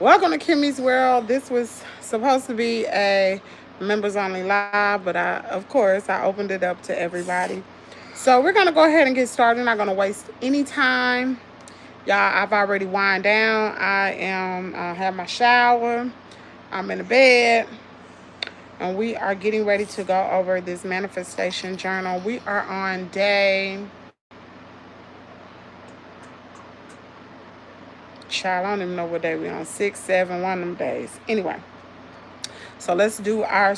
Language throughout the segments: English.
Welcome to Kimmie's World. This was supposed to be a members only live, but of course, I opened it up to everybody. So we're gonna go ahead and get started. Not gonna waste any time, y'all. I've already wind down. I am have my shower. I'm in the bed, and we are getting ready to go over this manifestation journal. We are on day. Child, I don't even know what day we're on. 6, 7, one of them days. Anyway, so let's do our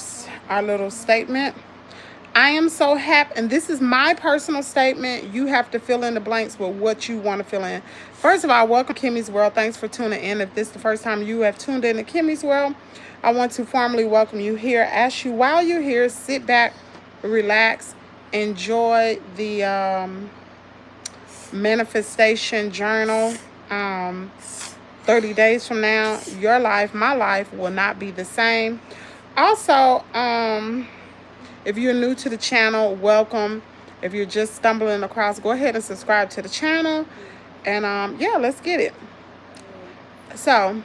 little statement. I am so happy, and this is my personal statement. You have to fill in the blanks with what you want to fill in. First of all, welcome to Kimmie's World. Thanks for tuning in. If this is the first time you have tuned in to Kimmie's World, I want to formally welcome you here. Ask you while you're here, sit back, relax, enjoy the manifestation journal. 30 days from now, your life, my life, will not be the same. Also, if you're new to the channel, welcome. If you're just stumbling across, go ahead and subscribe to the channel. And yeah, let's get it. So,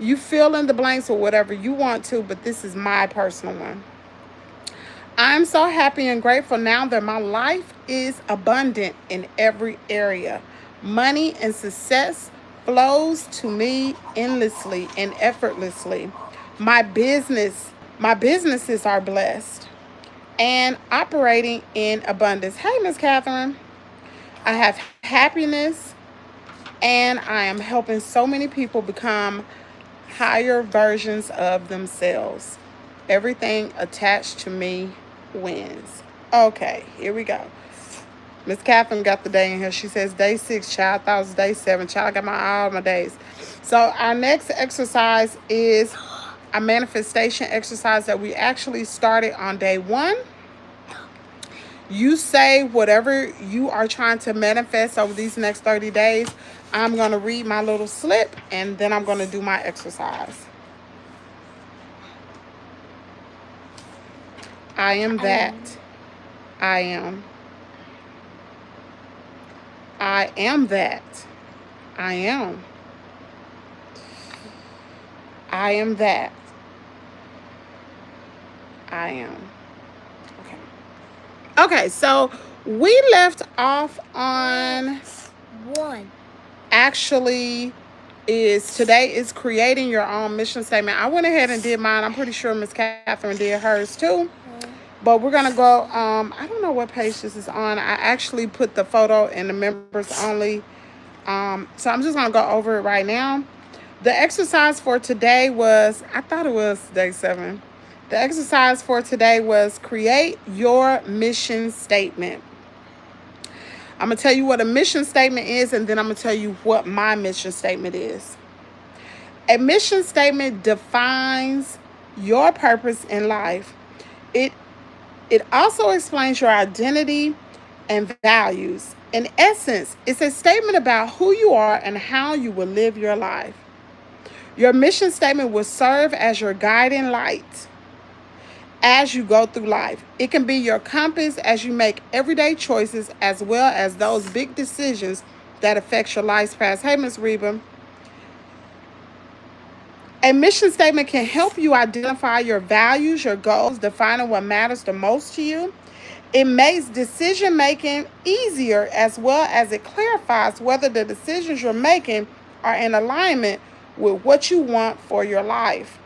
you fill in the blanks or whatever you want to, but this is my personal one. I'm so happy and grateful now that my life is abundant in every area. Money and success flows to me endlessly and effortlessly. My businesses are blessed and operating in abundance. Hey, Miss Catherine. I have happiness and I am helping so many people become higher versions of themselves. Everything attached to me wins. Okay, here we go. Miss Catherine got the day in here. She says day 6, child. I thought it was day 7. Child, I got all my days. So our next exercise is a manifestation exercise that we actually started on day 1. You say whatever you are trying to manifest over these next 30 days. I'm going to read my little slip and then I'm going to do my exercise. I am that. I am. I am that. I am. I am that. I am. Okay. Okay, so we left off on 1. Actually today is creating your own mission statement. I went ahead and did mine. I'm pretty sure Miss Catherine did hers too. But we're going to go, I don't know what page this is on. I actually put the photo in the members only. So I'm just going to go over it right now. The exercise for today was, I thought it was day 7. The exercise for today was create your mission statement. I'm going to tell you what a mission statement is, and then I'm going to tell you what my mission statement is. A mission statement defines your purpose in life. It also explains your identity and values. In essence, it's a statement about who you are and how you will live your life. Your mission statement will serve as your guiding light as you go through life. It can be your compass as you make everyday choices as well as those big decisions that affect your life's path. Hey, Miss Reba. A mission statement can help you identify your values, your goals, defining what matters the most to you. It makes decision making easier as well as it clarifies whether the decisions you're making are in alignment with what you want for your life.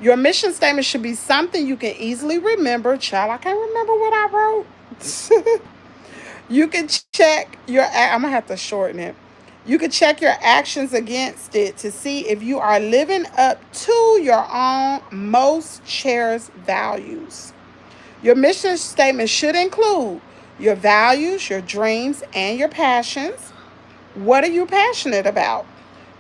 Your mission statement should be something you can easily remember. Child, I can't remember what I wrote. You can check I'm going to have to shorten it. You can check your actions against it to see if you are living up to your own most cherished values. Your mission statement should include your values, your dreams, and your passions. What are you passionate about?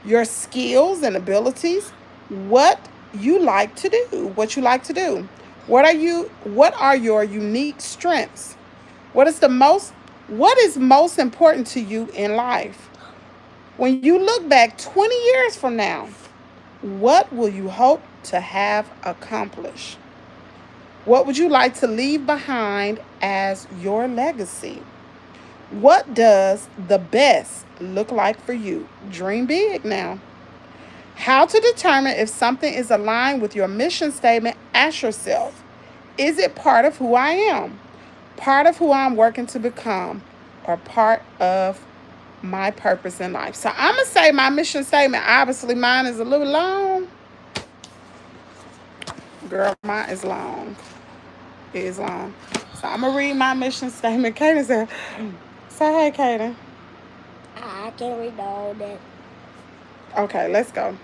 Your skills and abilities. What you like to do. What you like to do. What are your unique strengths? What is most important to you in life? When you look back 20 years from now, what will you hope to have accomplished? What would you like to leave behind as your legacy? What does the best look like for you? Dream big now. How to determine if something is aligned with your mission statement? Ask yourself, is it part of who I am, part of who I'm working to become, or part of my purpose in life? So I'm going to say my mission statement. Obviously, mine is a little long. Girl, mine is long. It is long. So I'm going to read my mission statement. Kaden said, say hey, Kaden. I can't read all that. Okay, let's go.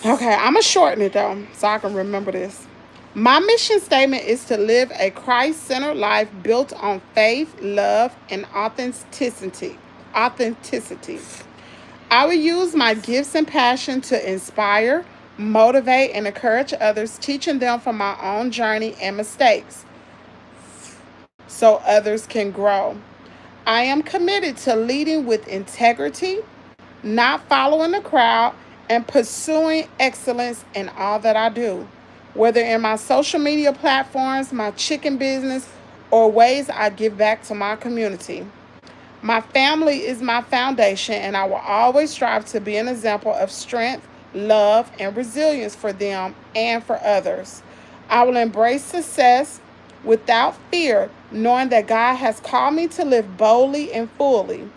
Okay, I'm going to shorten it, though, so I can remember this. My mission statement is to live a Christ-centered life built on faith, love, and authenticity. I will use my gifts and passion to inspire, motivate, and encourage others, teaching them from my own journey and mistakes so others can grow. I am committed to leading with integrity, not following the crowd, and pursuing excellence in all that I do, whether in my social media platforms, my chicken business, or ways I give back to my community. My family is my foundation, and I will always strive to be an example of strength, love, and resilience for them and for others. I will embrace success without fear, knowing that God has called me to live boldly and fully.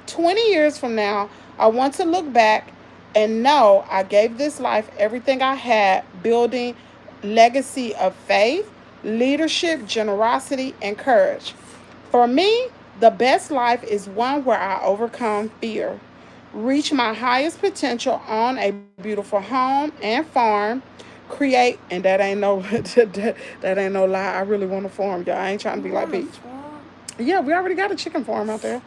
20 years from now, I want to look back and know I gave this life everything I had, building legacy of faith, leadership, generosity, and courage. For me, the best life is one where I overcome fear, reach my highest potential, own a beautiful home and farm, create, and that ain't no that ain't no lie. I really want a farm, y'all. I ain't trying to be like Peach. Yeah, we already got a chicken farm out there.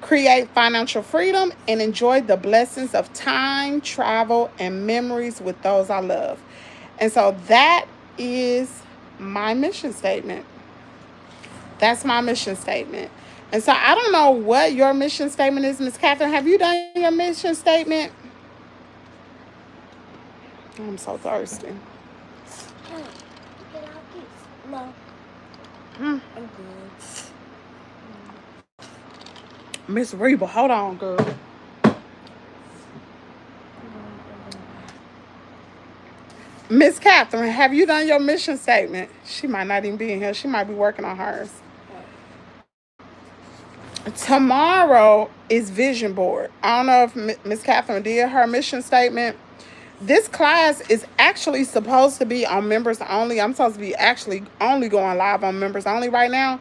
Create financial freedom and enjoy the blessings of time, travel, and memories with those I love. And so that is my mission statement. That's my mission statement. And so I don't know what your mission statement is, Miss Catherine. Have you done your mission statement? I'm so thirsty. No. I'm good. Miss Reba, hold on, girl. Miss Catherine, have you done your mission statement? She might not even be in here. She might be working on hers. Tomorrow is vision board. I don't know if Miss Catherine did her mission statement. This class is actually supposed to be on members only. I'm supposed to be actually only going live on members only right now.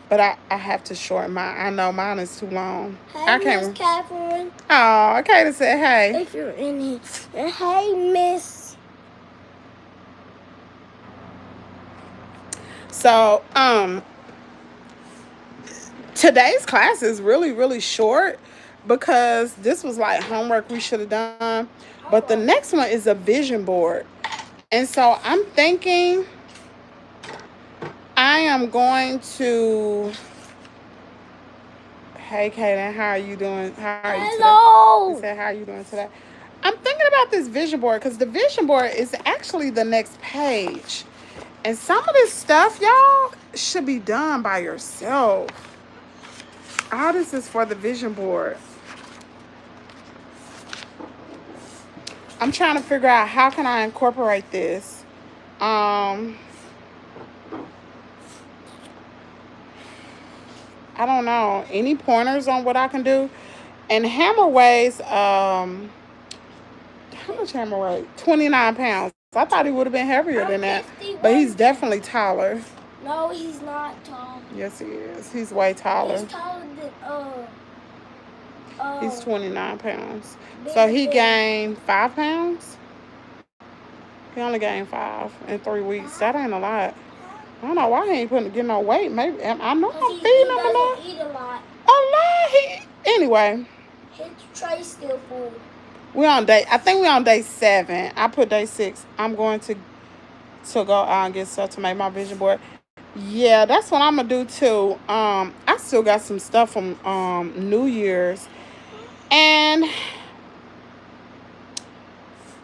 But I have to shorten mine. I know mine is too long. Hey, I can't. Miss Catherine. Oh, okay to say hey. If you're in here. Hey, Miss. So, today's class is really, really short because this was like homework we should have done. But the next one is a vision board. And so I'm thinking I am going to... Hey, Kaden, how are you doing? How are you Hello. today? He said, how are you doing today? I'm thinking about this vision board because the vision board is actually the next page. And some of this stuff, y'all, should be done by yourself. All this is for the vision board. I'm trying to figure out how can I incorporate this. I don't know. Any pointers on what I can do? And hammer weighs, how much hammer weight? 29 pounds. I thought he would have been heavier than that. But he's definitely taller. No, he's not tall. Yes, he is. He's way taller. He's taller than, he's 29 pounds. So he gained 5 pounds? He only gained 5 in 3 weeks. That ain't a lot. I don't know why he ain't getting no weight. Maybe I know I'm feeding him enough. He eat a lot. A lot. Anyway. His tray's still full. I think we're on day 7. I put day 6. I'm going to go out and get stuff to make my vision board. Yeah, that's what I'm gonna do too. I still got some stuff from New Year's, and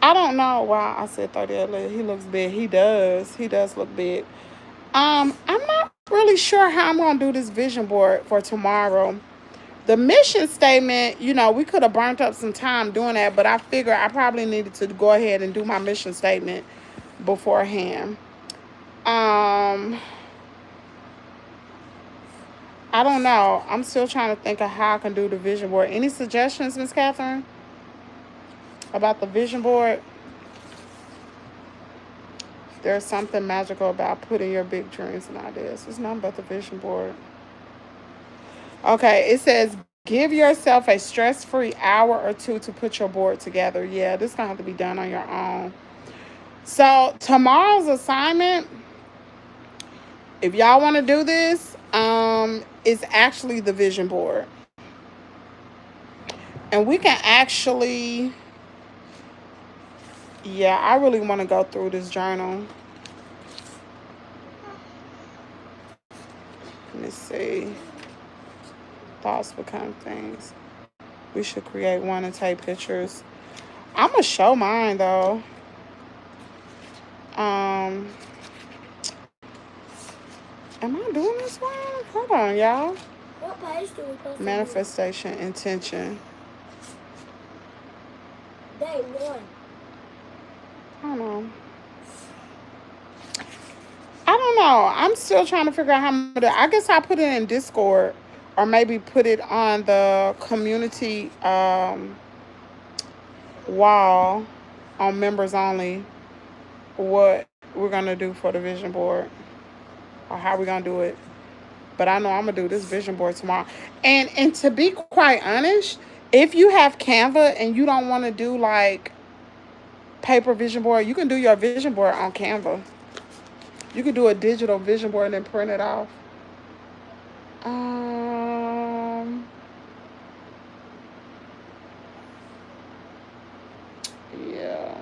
I don't know why I said 30. He looks big. He does look big. I'm not really sure how I'm gonna do this vision board for tomorrow, The mission statement, you know, we could have burnt up some time doing that, but I figure I probably needed to go ahead and do my mission statement beforehand. I don't know. I'm still trying to think of how I can do the vision board. Any suggestions, Miss Catherine, about the vision board? There's something magical about putting your big dreams and ideas. It's nothing but the vision board. Okay, it says give yourself a stress-free hour or two to put your board together. Yeah, this is gonna have to be done on your own. So tomorrow's assignment, if y'all want to do this, is actually the vision board, and we can actually. Yeah, I really want to go through this journal. Let me see. Thoughts become things. We should create one and take pictures. I'm gonna show mine though. Am I doing this one? Hold on, y'all. What page do we post? Manifestation, intention. Day 1. Hold on. I don't know. I'm still trying to figure out how I'm gonna do it. I guess I'll put it in Discord or maybe put it on the community wall on members only, what we're gonna do for the vision board or how we're gonna do it. But I know I'm gonna do this vision board tomorrow. And to be quite honest, if you have Canva and you don't want to do like paper vision board, you can do your vision board on Canva. You can do a digital vision board and then print it off. Yeah.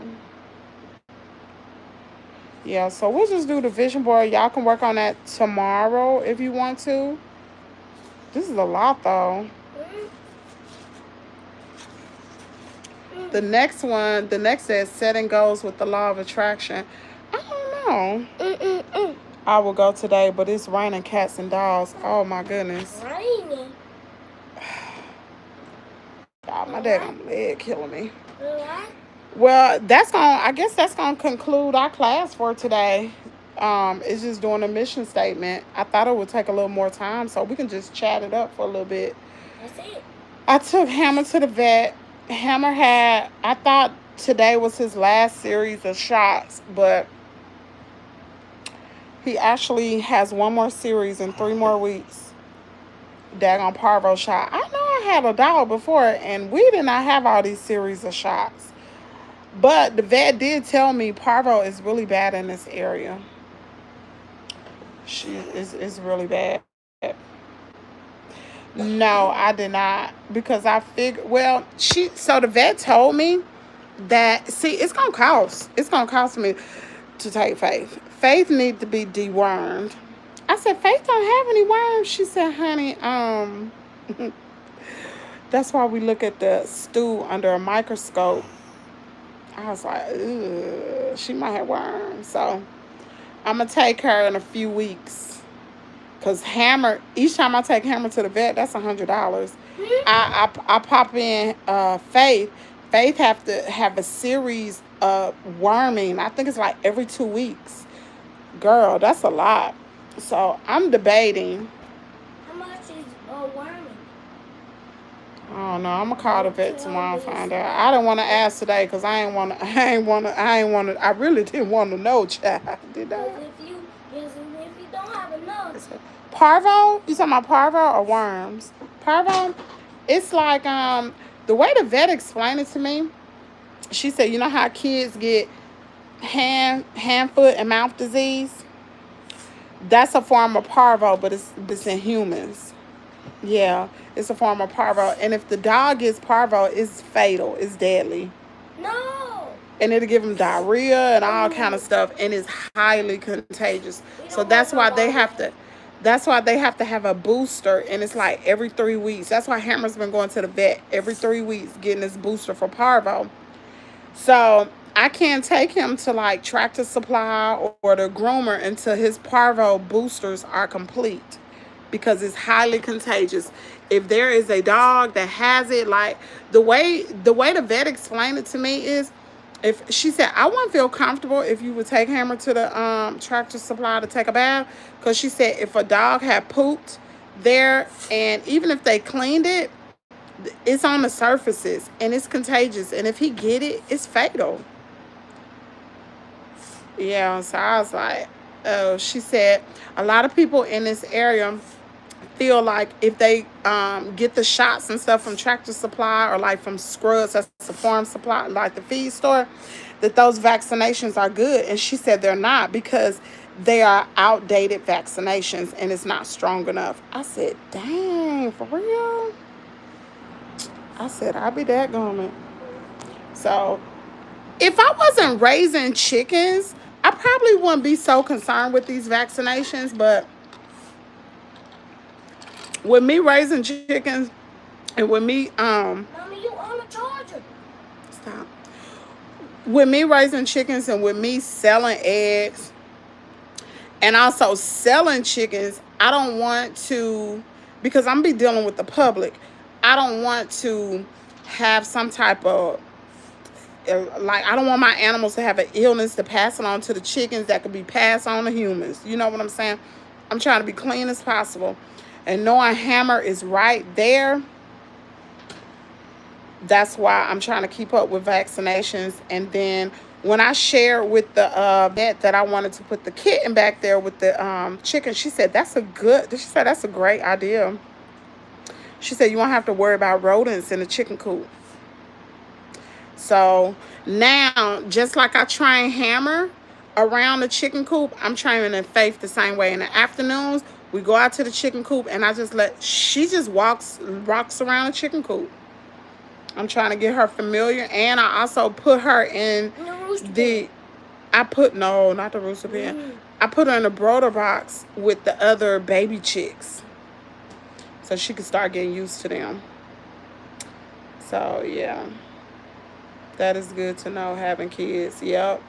Yeah, so we'll just do the vision board. Y'all can work on that tomorrow if you want to. This is a lot though. The next one, the next says setting goals with the law of attraction. I don't know. I will go today, but it's raining cats and dogs. Oh my goodness. Raining. God, my daggone leg killing me. What? Well, I guess that's gonna conclude our class for today. It's just doing a mission statement. I thought it would take a little more time, so we can just chat it up for a little bit. That's it. I took Hammer to the vet. Hammer I thought today was his last series of shots, but he actually has one more series in 3 more weeks. Daggone parvo shot. I know I had a dog before, and we did not have all these series of shots. But the vet did tell me parvo is really bad in this area. She is really bad. No, I did not, because I figured. Well, so the vet told me that it's gonna cost me to take Faith. Faith needs to be dewormed. I said, Faith don't have any worms. She said, honey, that's why we look at the stool under a microscope. I was like, ugh, she might have worms. So I'm gonna take her in a few weeks. Cause Hammer, each time I take Hammer to the vet, that's $100. I pop in Faith. Faith have to have a series of worming. I think it's like every 2 weeks. Girl, that's a lot. So I'm debating. How much is worming? I don't know. I'm gonna call the vet tomorrow and find out. I didn't want to ask today because I really didn't want to know, child. Did I? If you don't have enough. Parvo? You talking about parvo or worms? Parvo? It's like the way the vet explained it to me. She said, you know how kids get hand, foot, and mouth disease? That's a form of parvo, but it's in humans. Yeah, it's a form of parvo. And if the dog gets parvo, it's fatal. It's deadly. No. And it'll give them diarrhea and all kind of stuff. And it's highly contagious. So that's why they have to have a booster. And it's like every 3 weeks. That's why Hammer's been going to the vet every 3 weeks, getting this booster for parvo. So I can't take him to like Tractor Supply or the groomer until his parvo boosters are complete. because it's highly contagious. If there is a dog that has it, like the way the vet explained it to me is, if she said I wouldn't feel comfortable if you would take Hammer to the Tractor Supply to take a bath, because she said if a dog had pooped there, and even if they cleaned it, it's on the surfaces and it's contagious, and if he get it, it's fatal. Yeah, so I was like, oh. She said a lot of people in this area feel like if they get the shots and stuff from Tractor Supply, or like from Scrubs, that's the farm supply, like the feed store, that those vaccinations are good. And she said they're not, because they are outdated vaccinations and it's not strong enough. I said, dang, for real? I said, I'll be that garment. So if I wasn't raising chickens, I probably wouldn't be so concerned with these vaccinations. But with me raising chickens, and with me Mommy, you on the charger. stop. With me raising chickens, and with me selling eggs, and also selling chickens, I don't want to, because I'm be dealing with the public, I don't want to have some type of, like, I don't want my animals to have an illness to pass it on to the chickens that could be passed on to humans. You know what I'm saying? I'm trying to be clean as possible. And knowing Hammer is right there, that's why I'm trying to keep up with vaccinations. And then when I shared with the vet that I wanted to put the kitten back there with the chicken, she said that's a great idea. She said you won't have to worry about rodents in the chicken coop. So now, just like I train Hammer around the chicken coop, I'm training Faith the same way. In the afternoons, we go out to the chicken coop, and she just walks around the chicken coop. I'm trying to get her familiar, and I also put her in no, not the rooster pen. I put her in a brooder box with the other baby chicks, so she could start getting used to them. So yeah, that is good to know, having kids. Yep,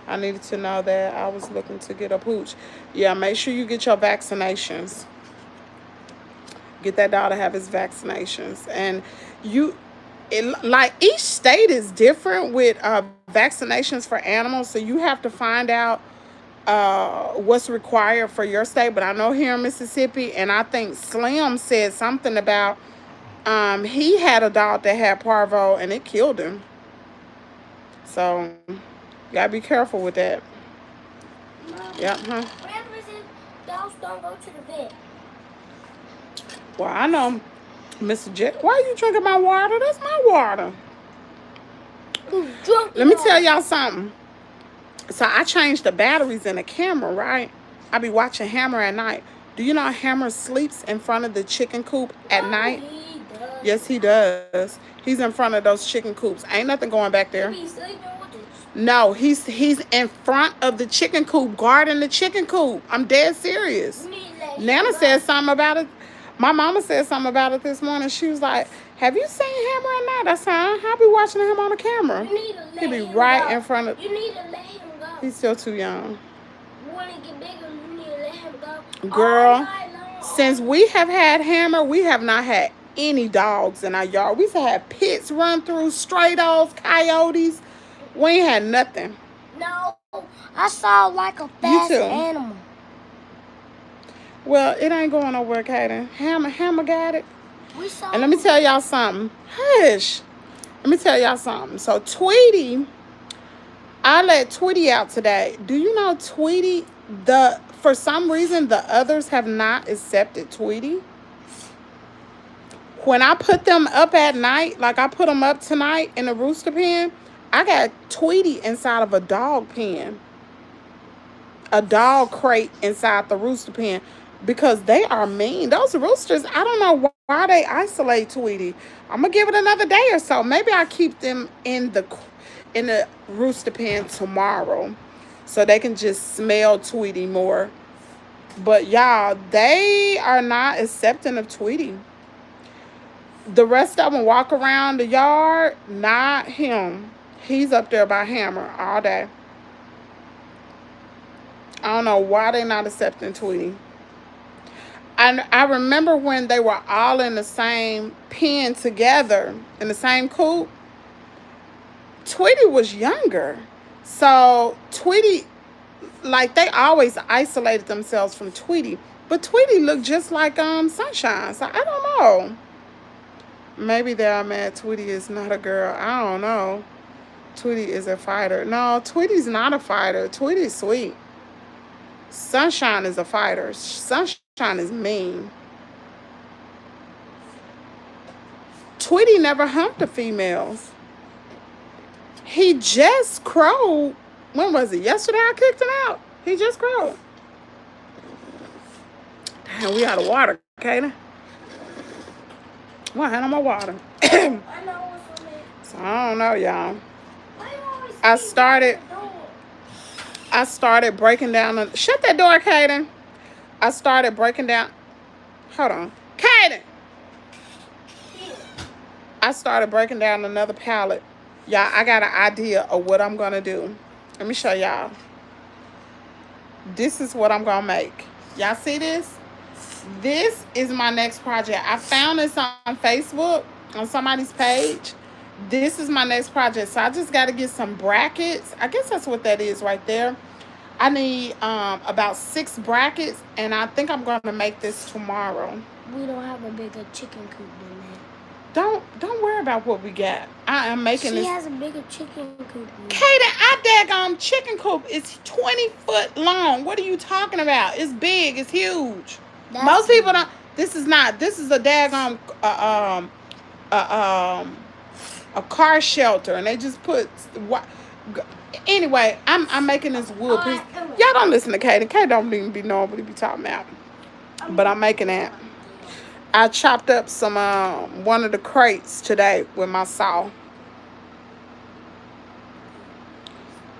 I needed to know that. I was looking to get a pooch. Yeah, make sure you get your vaccinations. Get that dog to have his vaccinations. And like each state is different with vaccinations for animals, so you have to find out what's required for your state. But I know here in Mississippi, and I think Slim said something about he had a dog that had parvo and it killed him. So you gotta be careful with that. Yep, huh? Dogs don't go to the vet. Well, I know, Mr. Jet. Why are you drinking my water? That's my water. Let me tell y'all something. So I changed the batteries in the camera, right? I be watching Hammer at night. Do you know Hammer sleeps in front of the chicken coop at night? He does. Yes, he does. He's in front of those chicken coops. Ain't nothing going back there. He be sleeping with us. No, he's in front of the chicken coop, guarding the chicken coop. I'm dead serious. You need to let him Nana go. said something about it. My mama said something about it this morning. She was like, have you seen Hammer at night? I said, I'll be watching him on the camera. You need to let He'll be him right go. in front of. You need to let him go. He's still too young. When he get bigger, you need to let him go. Girl, All night long. since we have had Hammer, we have not had any dogs in our yard. We used to have pits run through, stray dogs, coyotes. We ain't had nothing. No, I saw like a fast too. animal. Well, it ain't going nowhere, Kaden. Hammer got it. We saw. And let me tell y'all something. Hush. Let me tell y'all something. So Tweety, I let Tweety out today. Do you know Tweety, for some reason, the others have not accepted Tweety? When I put them up at night, like I put them up tonight in the rooster pen, I got Tweety inside of a dog pen. A dog crate inside the rooster pen. Because they are mean. Those roosters, I don't know why they isolate Tweety. I'm going to give it another day or so. Maybe I'll keep them in the rooster pen tomorrow, so they can just smell Tweety more. But y'all, they are not accepting of Tweety. The rest of them walk around the yard, not him. He's up there by Hammer all day. I don't know why they're not accepting Tweety. I remember when they were all in the same pen together, in the same coop. Tweety was younger. So Tweety, like they always isolated themselves from Tweety. But Tweety looked just like Sunshine. So I don't know. Maybe they're mad Tweety is not a girl. I don't know. Tweety is a fighter. No, Tweety's not a fighter. Tweety's sweet. Sunshine is a fighter. Sunshine is mean. Tweety never humped the females. He just crowed. When was it? Yesterday I kicked him out. He just crowed. Damn, we out of water, Kaden. Well, I had on my water. I know what's on it. So I don't know, y'all. Why you always I speak started at the door? I started breaking down the shut that door, Kaden. I started breaking down. Hold on. Kaden. Here. I started breaking down another pallet. Y'all, I got an idea of what I'm gonna do. Let me show y'all. This is what I'm gonna make. Y'all see this? This is my next project. I found this on Facebook on somebody's page. This is my next project. So I just got to get some brackets. I guess that's what that is right there. I need about 6 brackets, and I think I'm going to make this tomorrow. We don't have a bigger chicken coop than that. Don't worry about what we got. I am making She this. has a bigger chicken coop than that. Kaden, our daggone chicken coop is 20 foot long. What are you talking about? It's big. It's huge. That's Most people don't. This is not. This is a daggone a car shelter, and they just put what. Anyway, I'm making this wood piece. Y'all don't listen to Kaden. Kaden don't even be knowing what he be talking about. But I'm making that. I chopped up some one of the crates today with my saw.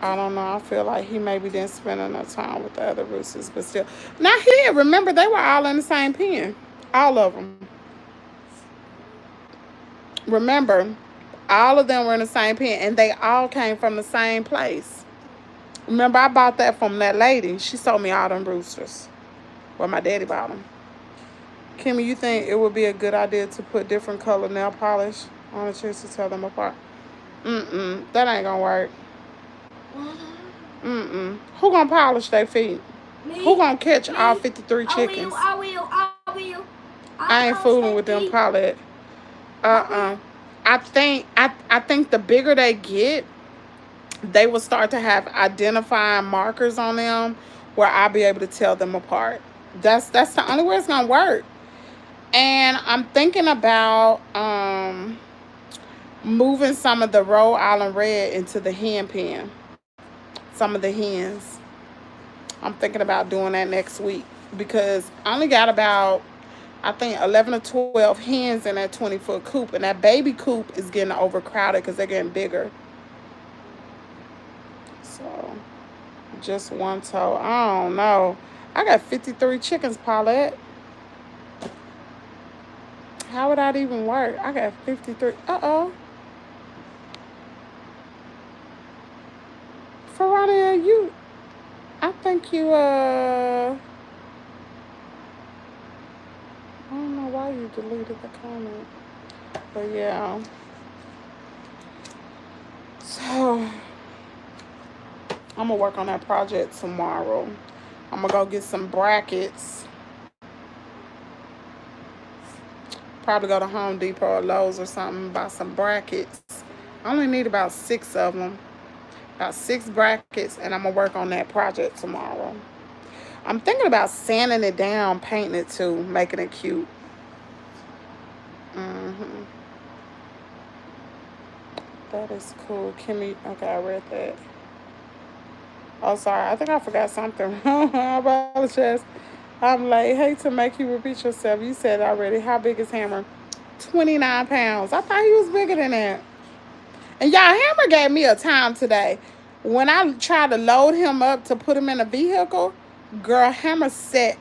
I don't know. I feel like he maybe didn't spend enough time with the other roosters, but still. Now he did. Remember, they were all in the same pen. All of them. Remember, all of them were in the same pen, and they all came from the same place. Remember, I bought that from that lady. She sold me all them roosters. Well, my daddy bought them. Kimmy, you think it would be a good idea to put different color nail polish on the chairs to tell them apart? That ain't gonna work. Who gonna polish their feet? Me? Who gonna catch Me? all 53 chickens? I will. I ain't fooling with them pilot. I think the bigger they get, they will start to have identifying markers on them where I'll be able to tell them apart. That's the only way it's gonna work. And I'm thinking about moving some of the Rhode Island Red into the hen pen. Some of the hens. I'm thinking about doing that next week because I only got about, I think, 11 or 12 hens in that 20-foot coop. And that baby coop is getting overcrowded because they're getting bigger. So, just one toe. I don't know. I got 53 chickens, Paulette. How would that even work? I got 53. Uh-oh. Veronica, I think you, I don't know why you deleted the comment. But yeah. So, I'm going to work on that project tomorrow. I'm going to go get some brackets. Probably go to Home Depot or Lowe's or something, buy some brackets. I only need about 6 of them. About 6 brackets, and I'm going to work on that project tomorrow. I'm thinking about sanding it down, painting it too, making it cute. That is cool. Kimmy, okay, I read that. Oh, sorry. I think I forgot something. I apologize. I'm late. Hate to make you repeat yourself. You said already. How big is Hammer? 29 pounds. I thought he was bigger than that. And y'all, Hammer gave me a time today. When I tried to load him up to put him in a vehicle, girl, Hammer sat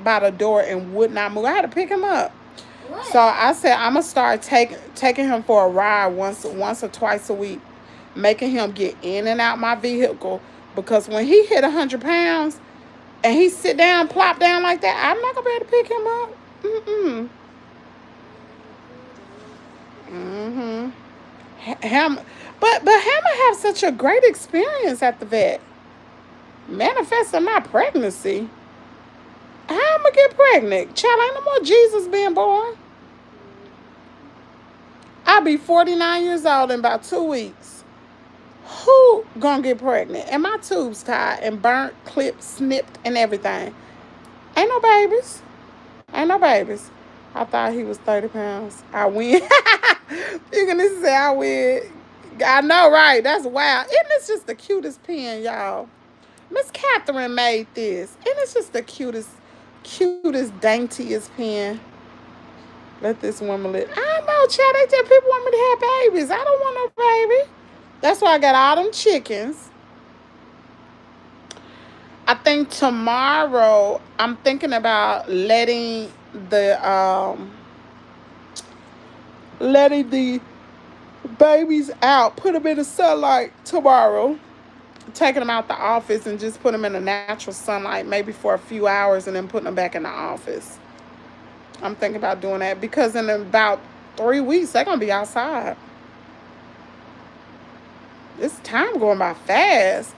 by the door and would not move. I had to pick him up. What? So I said I'm gonna start taking him for a ride once or twice a week, making him get in and out my vehicle, because when he hit 100 pounds, and he sit down, plop down like that, I'm not gonna be able to pick him up. Ham, but Hammer have such a great experience at the vet, manifesting my pregnancy. How am I gonna get pregnant? Child, ain't no more Jesus being born. I'll be 49 years old in about 2 weeks. Who gonna get pregnant? And my tubes tied and burnt, clipped, snipped, and everything. Ain't no babies. Ain't no babies. I thought he was 30 pounds. I win. You're gonna say I win. I know, right? That's wild. Isn't this just the cutest pen, y'all? Miss Catherine made this. And it's just the cutest, daintiest pen. Let this woman live. I know, child. They tell people want me to have babies. I don't want no baby. That's why I got all them chickens. I think tomorrow I'm thinking about letting the babies out, put them in the sunlight tomorrow, taking them out the office and just put them in the natural sunlight maybe for a few hours and then putting them back in the office. I'm thinking about doing that because in about 3 weeks they're gonna be outside. This time going by fast.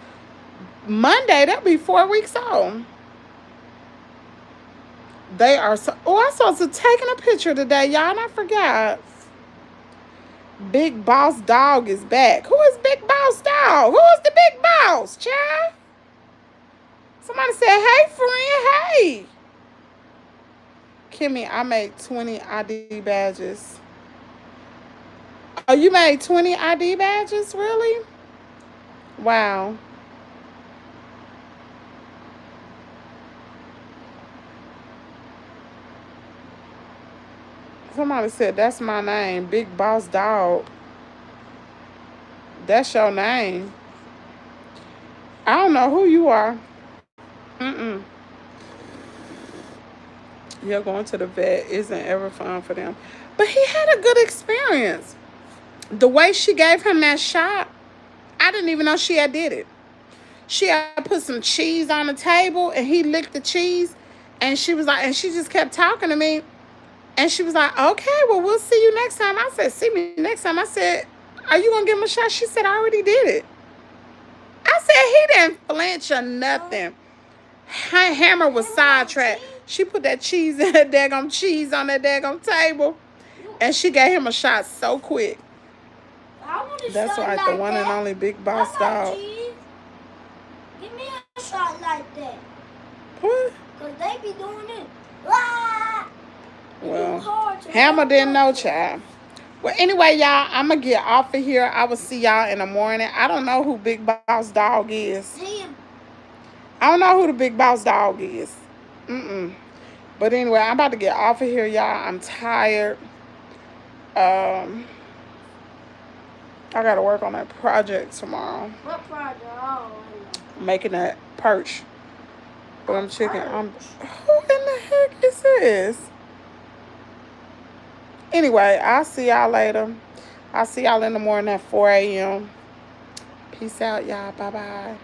Monday, they'll be 4 weeks old. They are so... Oh, I saw some taking a picture today, y'all, and I forgot. Big Boss Dog is back. Who is Big Boss Dog? Who is the Big Boss, child? Somebody said, hey, friend, hey. Kimmy, I made 20 ID badges. Oh, you made 20 ID badges? Really? Wow. Somebody said, that's my name, Big Boss Dog. That's your name. I don't know who you are. You're going to the vet isn't ever fun for them. But he had a good experience. The way she gave him that shot, I didn't even know she had did it. She had put some cheese on the table, and he licked the cheese, and she was like, and she just kept talking to me. And she was like, okay, well, we'll see you next time. I said, see me next time. I said, are you going to give him a shot? She said, I already did it. I said, he didn't flinch or nothing. Hammer was sidetracked. She put that cheese in that daggone cheese on that daggone table. And she gave him a shot so quick. That's right, the one and only Big Boss Dog. Give me a shot like that. What? Because they be doing it. Ah! Well, Hammer didn't know, child. Well, anyway, y'all, I'm going to get off of here. I will see y'all in the morning. I don't know who Big Boss Dog is. I don't know who the Big Boss Dog is. But anyway, I'm about to get off of here, y'all. I'm tired. I got to work on that project tomorrow. What project? Oh, making that perch for them chicken. Who in the heck is this? Anyway, I'll see y'all later. I'll see y'all in the morning at 4 a.m. Peace out, y'all. Bye-bye.